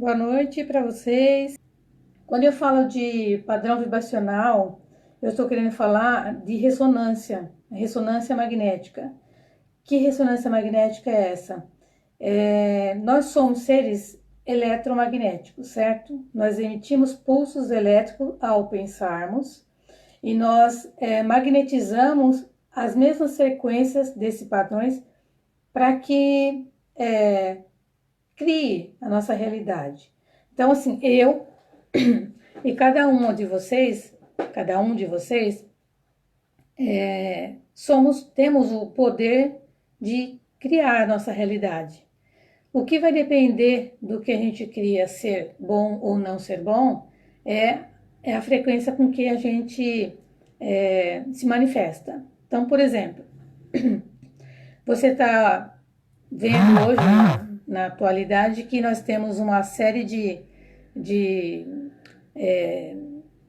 Boa noite para vocês. Quando eu falo de padrão vibracional, eu estou querendo falar de ressonância magnética. Que ressonância magnética é essa? Nós somos seres eletromagnéticos, certo? Nós emitimos pulsos elétricos ao pensarmos e nós magnetizamos as mesmas frequências desses padrões para que crie a nossa realidade. Então, assim, eu e cada um de vocês, temos o poder de criar a nossa realidade. O que vai depender do que a gente cria ser bom ou não ser bom é a frequência com que a gente se manifesta. Então, por exemplo, você está vendo hoje, na atualidade, que nós temos uma série de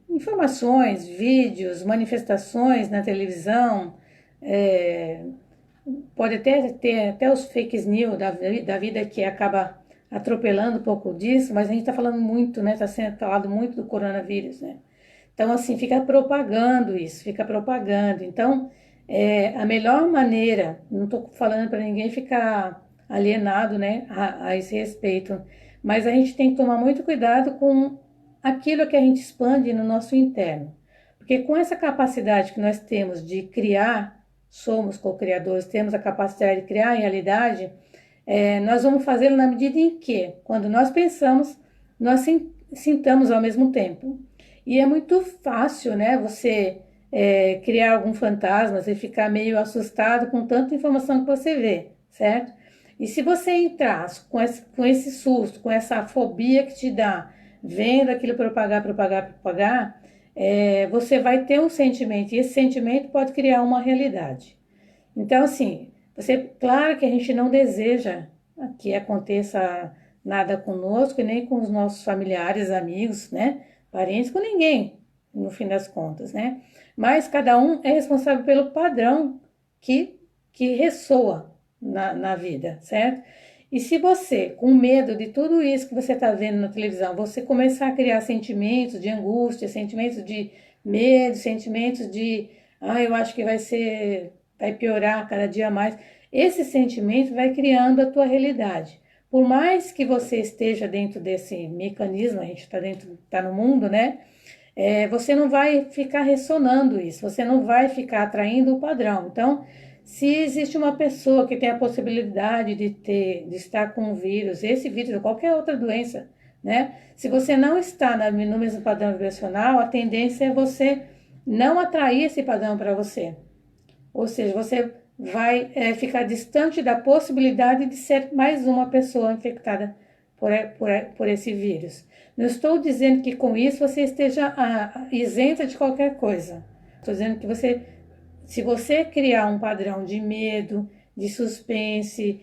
informações, vídeos, manifestações na televisão, pode até ter até os fake news da vida que acaba atropelando um pouco disso, mas a gente está falando muito, né? Está sendo falado muito do coronavírus, né? Então, assim, fica propagando isso, fica propagando. Então, a melhor maneira, não estou falando para ninguém ficar alienado, né, a esse respeito, mas a gente tem que tomar muito cuidado com aquilo que a gente expande no nosso interno. Porque com essa capacidade que nós temos de criar, somos co-criadores, temos a capacidade de criar a realidade, nós vamos fazê-lo na medida em que, quando nós pensamos, nós sintamos ao mesmo tempo. E é muito fácil, né, você criar algum fantasma e ficar meio assustado com tanta informação que você vê, certo? E se você entrar com esse susto, com essa fobia que te dá, vendo aquilo propagar, você vai ter um sentimento, e esse sentimento pode criar uma realidade. Então, assim, claro que a gente não deseja que aconteça nada conosco e nem com os nossos familiares, amigos, né? Parentes, com ninguém, no fim das contas, né? Mas cada um é responsável pelo padrão que ressoa na vida, certo? E se você, com medo de tudo isso que você está vendo na televisão, você começar a criar sentimentos de angústia, sentimentos de medo, sentimentos de, eu acho que vai piorar cada dia mais, esse sentimento vai criando a tua realidade. Por mais que você esteja dentro desse mecanismo, a gente está no mundo, né? Você não vai ficar ressonando isso, você não vai ficar atraindo o padrão. Então, se existe uma pessoa que tem a possibilidade de estar com o vírus, esse vírus ou qualquer outra doença, né? Se você não está no mesmo padrão vibracional, a tendência é você não atrair esse padrão para você. Ou seja, você vai ficar distante da possibilidade de ser mais uma pessoa infectada por esse vírus. Não estou dizendo que com isso você esteja isenta de qualquer coisa. Estou dizendo que se você criar um padrão de medo, de suspense,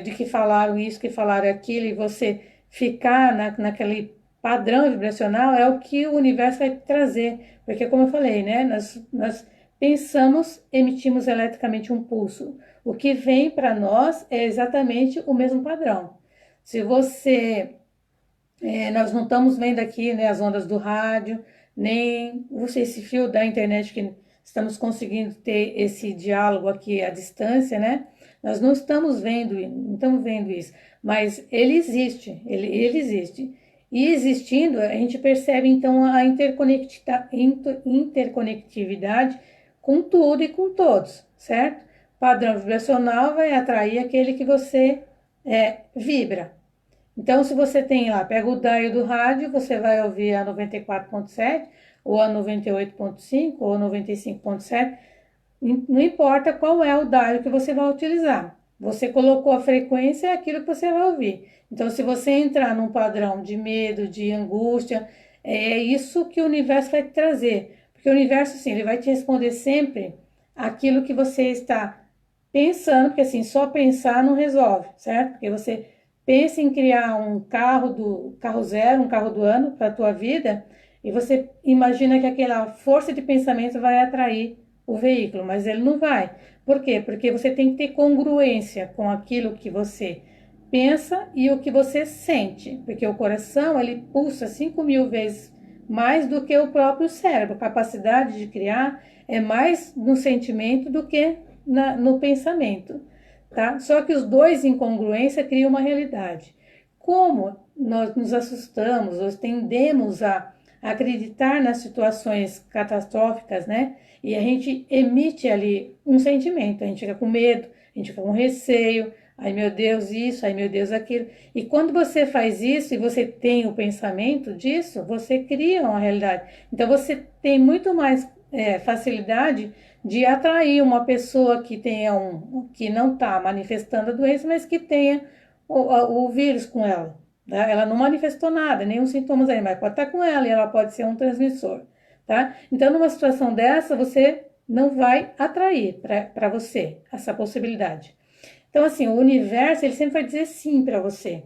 de que falaram isso, que falaram aquilo, e você ficar naquele padrão vibracional, é o que o universo vai trazer. Porque, como eu falei, né, nós pensamos, emitimos eletricamente um pulso. O que vem para nós é exatamente o mesmo padrão. Se você... nós não estamos vendo aqui, né, as ondas do rádio, nem esse fio da internet que estamos conseguindo ter esse diálogo aqui à distância, né? Nós não estamos vendo isso, mas ele existe, ele existe. E existindo, a gente percebe então a interconectividade com tudo e com todos, certo? Padrão vibracional vai atrair aquele que você vibra. Então, se você tem lá, pega o dial do rádio, você vai ouvir a 94.7, ou a 98.5, ou a 95.7, não importa qual é o dial que você vai utilizar. Você colocou a frequência, é aquilo que você vai ouvir. Então, se você entrar num padrão de medo, de angústia, é isso que o universo vai te trazer. Porque o universo, sim, ele vai te responder sempre aquilo que você está pensando, porque assim, só pensar não resolve, certo? Porque você pensa em criar um carro zero, um carro do ano para a tua vida, e você imagina que aquela força de pensamento vai atrair o veículo, mas ele não vai. Por quê? Porque você tem que ter congruência com aquilo que você pensa e o que você sente, porque o coração ele pulsa 5.000 vezes mais do que o próprio cérebro. A capacidade de criar é mais no sentimento do que no pensamento, tá? Só que os dois em congruência criam uma realidade. Como nós nos assustamos, nós tendemos a acreditar nas situações catastróficas, né? E a gente emite ali um sentimento, a gente fica com medo, a gente fica com receio, ai meu Deus isso, ai meu Deus aquilo. E quando você faz isso e você tem o pensamento disso, você cria uma realidade. Então você tem muito mais facilidade de atrair uma pessoa que tenha que não está manifestando a doença, mas que tenha o vírus com ela. Tá? Ela não manifestou nada, nenhum sintomas aí, mas pode estar com ela e ela pode ser um transmissor. Tá? Então, numa situação dessa, você não vai atrair para você essa possibilidade. Então, assim, o universo, ele sempre vai dizer sim para você.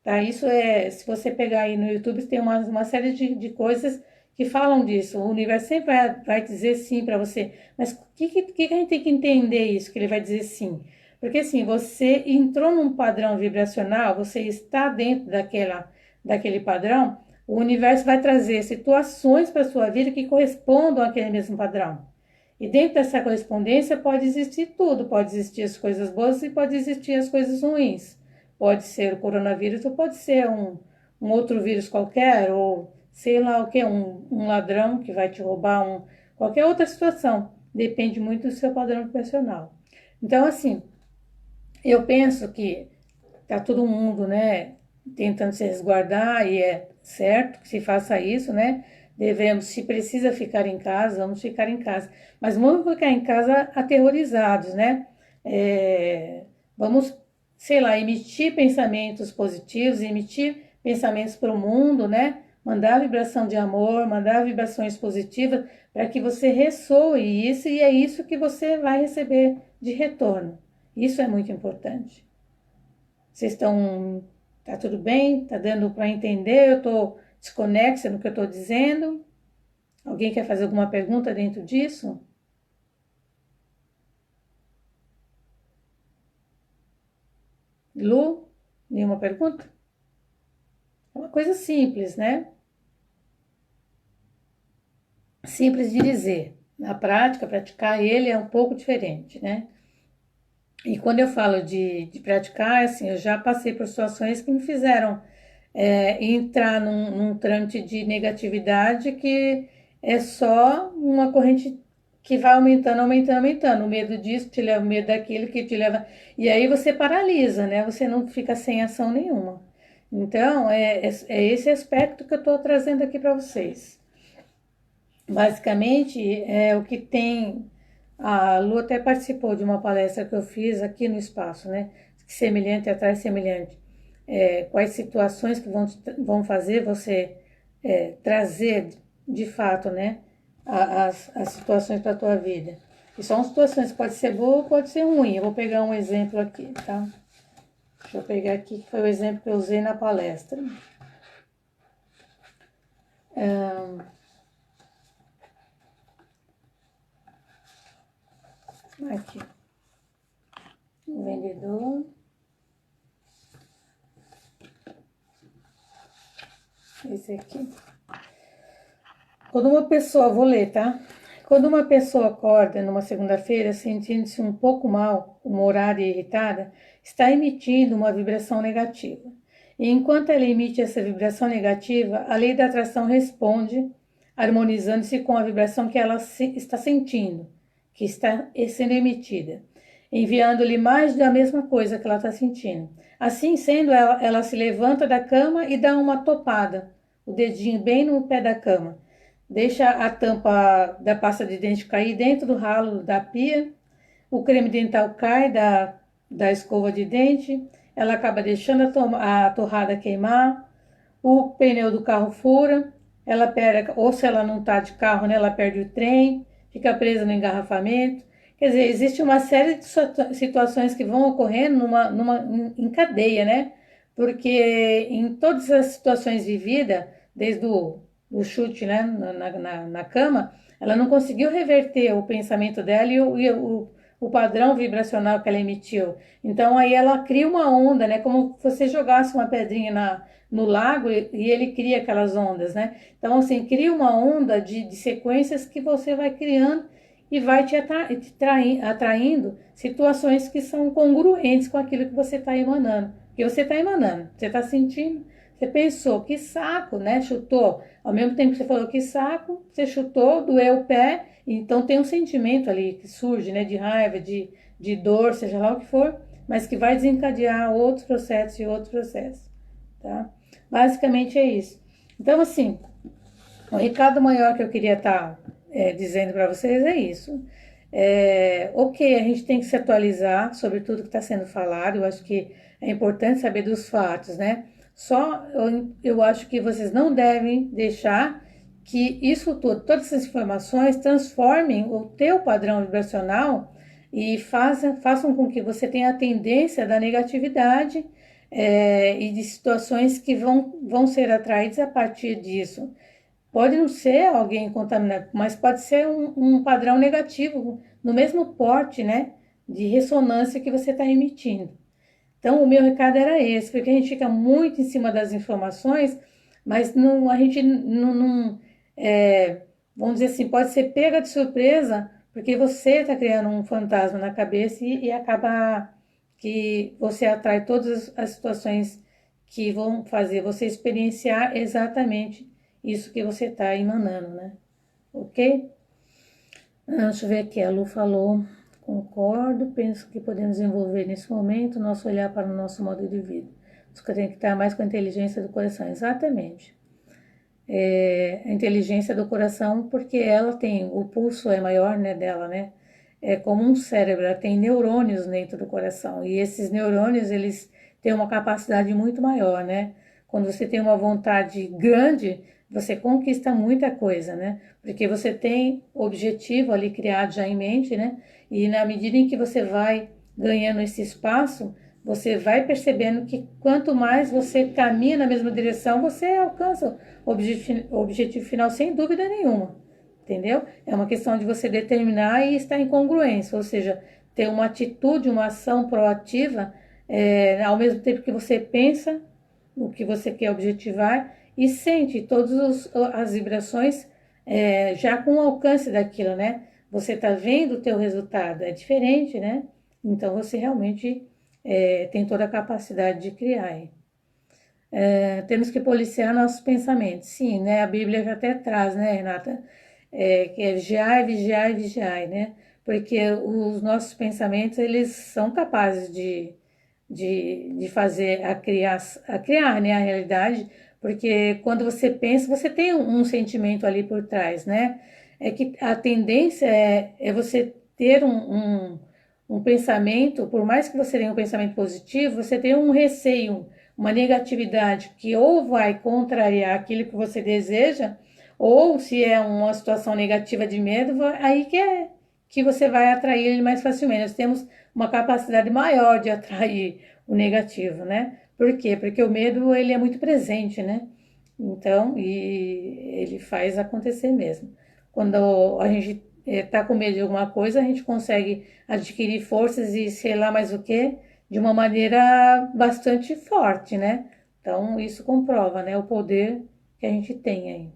Tá? Isso se você pegar aí no YouTube, tem uma série de coisas que falam disso. O universo sempre vai dizer sim para você. Mas o que a gente tem que entender isso, que ele vai dizer sim? Porque assim, você entrou num padrão vibracional, você está dentro daquele padrão, o universo vai trazer situações para a sua vida que correspondam àquele mesmo padrão. E dentro dessa correspondência pode existir tudo, pode existir as coisas boas e pode existir as coisas ruins. Pode ser o coronavírus ou pode ser um outro vírus qualquer, ou sei lá o que, um ladrão que vai te roubar, qualquer outra situação. Depende muito do seu padrão vibracional. Então, assim, eu penso que tá todo mundo, né, tentando se resguardar e é certo que se faça isso, né? Devemos, se precisa ficar em casa, vamos ficar em casa. Mas vamos ficar em casa aterrorizados, né? Vamos, sei lá, emitir pensamentos positivos, emitir pensamentos para o mundo, né? Mandar vibração de amor, mandar vibrações positivas para que você ressoe isso e é isso que você vai receber de retorno. Isso é muito importante. Vocês estão... Tá tudo bem? Tá dando para entender? Eu tô desconexa no que eu tô dizendo? Alguém quer fazer alguma pergunta dentro disso? Lu, nenhuma pergunta? É uma coisa simples, né? Simples de dizer. Na prática, praticar ele é um pouco diferente, né? E quando eu falo de praticar, assim, eu já passei por situações que me fizeram entrar num trâmite de negatividade que é só uma corrente que vai aumentando, aumentando, aumentando. O medo disso te leva, o medo daquilo que te leva. E aí você paralisa, né? Você não fica sem ação nenhuma. Então, é esse aspecto que eu estou trazendo aqui para vocês. Basicamente, é o que tem. A Lu até participou de uma palestra que eu fiz aqui no espaço, né? Semelhante atrai semelhante. Quais situações que vão fazer você trazer de fato, né? As situações para a tua vida. E são situações que pode ser boa ou pode ser ruim. Eu vou pegar um exemplo aqui, tá? Deixa eu pegar aqui, que foi o exemplo que eu usei na palestra. Aqui. O vendedor. Esse aqui. Quando uma pessoa, vou ler, tá? Quando uma pessoa acorda numa segunda-feira sentindo-se um pouco mal, humorada e irritada, está emitindo uma vibração negativa. E enquanto ela emite essa vibração negativa, a lei da atração responde, harmonizando-se com a vibração que ela está sentindo, que está sendo emitida, enviando-lhe mais da mesma coisa que ela está sentindo. Assim sendo, ela se levanta da cama e dá uma topada, o dedinho bem no pé da cama. Deixa a tampa da pasta de dente cair dentro do ralo da pia, o creme dental cai da escova de dente, ela acaba deixando a torrada queimar, o pneu do carro fura, ela perde, ou se ela não está de carro, né, ela perde o trem, fica presa no engarrafamento. Quer dizer, existe uma série de situações que vão ocorrendo em cadeia, né? Porque em todas as situações vividas, desde o chute, né, na cama, ela não conseguiu reverter o pensamento dela e o padrão vibracional que ela emitiu. Então aí ela cria uma onda, né? Como se você jogasse uma pedrinha no lago e ele cria aquelas ondas, né? Então assim, cria uma onda de sequências que você vai criando e vai atraindo situações que são congruentes com aquilo que você está emanando. Que você está emanando, você está sentindo, você pensou, que saco, né? Chutou. Ao mesmo tempo que você falou que saco, você chutou, doeu o pé, então tem um sentimento ali que surge, né? De raiva, de dor, seja lá o que for, mas que vai desencadear outros processos e outros processos, tá? Basicamente é isso. Então, assim, o recado maior que eu queria estar dizendo para vocês é isso. Ok, a gente tem que se atualizar sobre tudo que está sendo falado, eu acho que é importante saber dos fatos, né? Só eu acho que vocês não devem deixar que isso tudo, todas essas informações transformem o teu padrão vibracional e façam com que você tenha a tendência da negatividade e de situações que vão ser atraídas a partir disso. Pode não ser alguém contaminado, mas pode ser um padrão negativo, no mesmo porte, né, de ressonância que você está emitindo. Então, o meu recado era esse, porque a gente fica muito em cima das informações, mas não, a gente vamos dizer assim, pode ser pega de surpresa, porque você está criando um fantasma na cabeça e acaba que você atrai todas as situações que vão fazer você experienciar exatamente isso que você está emanando, né? Ok? Deixa eu ver aqui, a Lu falou, concordo, penso que podemos desenvolver nesse momento o nosso olhar para o nosso modo de vida. Isso tem que estar mais com a inteligência do coração, exatamente. A inteligência do coração, porque ela tem, o pulso é maior, né, dela, né? É como um cérebro, ela tem neurônios dentro do coração, e esses neurônios, eles têm uma capacidade muito maior, né? Quando você tem uma vontade grande, você conquista muita coisa, né? Porque você tem objetivo ali criado já em mente, né? E na medida em que você vai ganhando esse espaço, você vai percebendo que quanto mais você caminha na mesma direção, você alcança o objetivo final sem dúvida nenhuma, entendeu? É uma questão de você determinar e estar em congruência, ou seja, ter uma atitude, uma ação proativa, ao mesmo tempo que você pensa o que você quer objetivar e sente todas as vibrações já com o alcance daquilo, né? Você tá vendo o teu resultado, é diferente, né? Então você realmente tem toda a capacidade de criar. Temos que policiar nossos pensamentos. Sim, né? A Bíblia já até traz, né, Renata? Que é vigiar, vigiar, vigiar, né? Porque os nossos pensamentos, eles são capazes de fazer a criar, né, a realidade, porque quando você pensa, você tem um sentimento ali por trás, né? É que a tendência é você ter um pensamento, por mais que você tenha um pensamento positivo, você tem um receio, uma negatividade que ou vai contrariar aquilo que você deseja, ou se é uma situação negativa de medo, aí que você vai atrair ele mais facilmente. Nós temos uma capacidade maior de atrair o negativo, né? Por quê? Porque o medo, ele é muito presente, né? Então, e ele faz acontecer mesmo. Quando a gente tá com medo de alguma coisa, a gente consegue adquirir forças e sei lá mais o que, de uma maneira bastante forte, né? Então, isso comprova, né, o poder que a gente tem aí.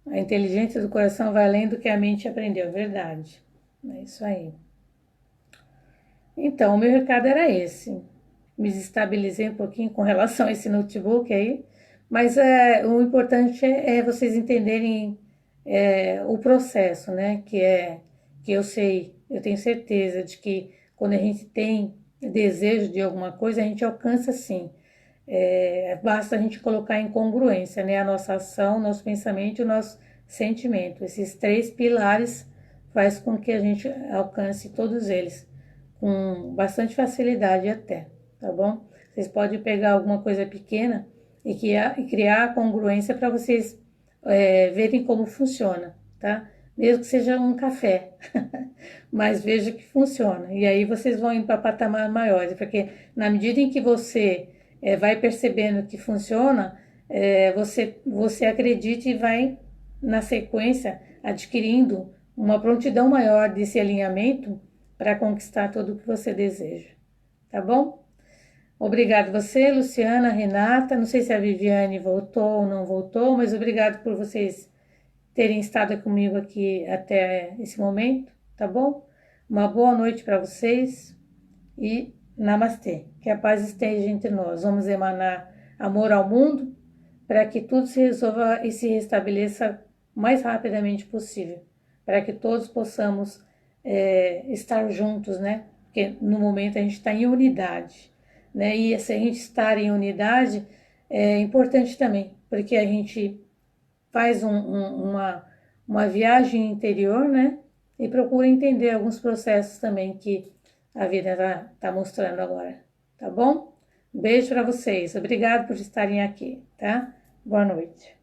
A inteligência do coração vai além do que a mente aprendeu, verdade. É isso aí. Então, o meu recado era esse. Me desestabilizei um pouquinho com relação a esse notebook aí, mas o importante é vocês entenderem o processo, né? Que eu tenho certeza de que quando a gente tem desejo de alguma coisa, a gente alcança sim. Basta a gente colocar em congruência, né? A nossa ação, nosso pensamento e o nosso sentimento. Esses três pilares faz com que a gente alcance todos eles com bastante facilidade até, tá bom? Vocês podem pegar alguma coisa pequena e criar a congruência para vocês verem como funciona, tá? Mesmo que seja um café, mas veja que funciona. E aí vocês vão indo para patamares maiores, porque na medida em que você vai percebendo que funciona, você acredita e vai na sequência, adquirindo uma prontidão maior desse alinhamento para conquistar tudo o que você deseja, tá bom? Obrigado você, Luciana, Renata, não sei se a Viviane voltou ou não voltou, mas obrigado por vocês terem estado comigo aqui até esse momento, tá bom? Uma boa noite para vocês e namastê. Que a paz esteja entre nós. Vamos emanar amor ao mundo para que tudo se resolva e se restabeleça o mais rapidamente possível, para que todos possamos estar juntos, né? Porque no momento a gente está em unidade, né? E se a gente estar em unidade é importante também, porque a gente faz uma viagem interior, né? E procura entender alguns processos também que a vida tá mostrando agora, tá bom? Beijo para vocês. Obrigado por estarem aqui, tá? Boa noite.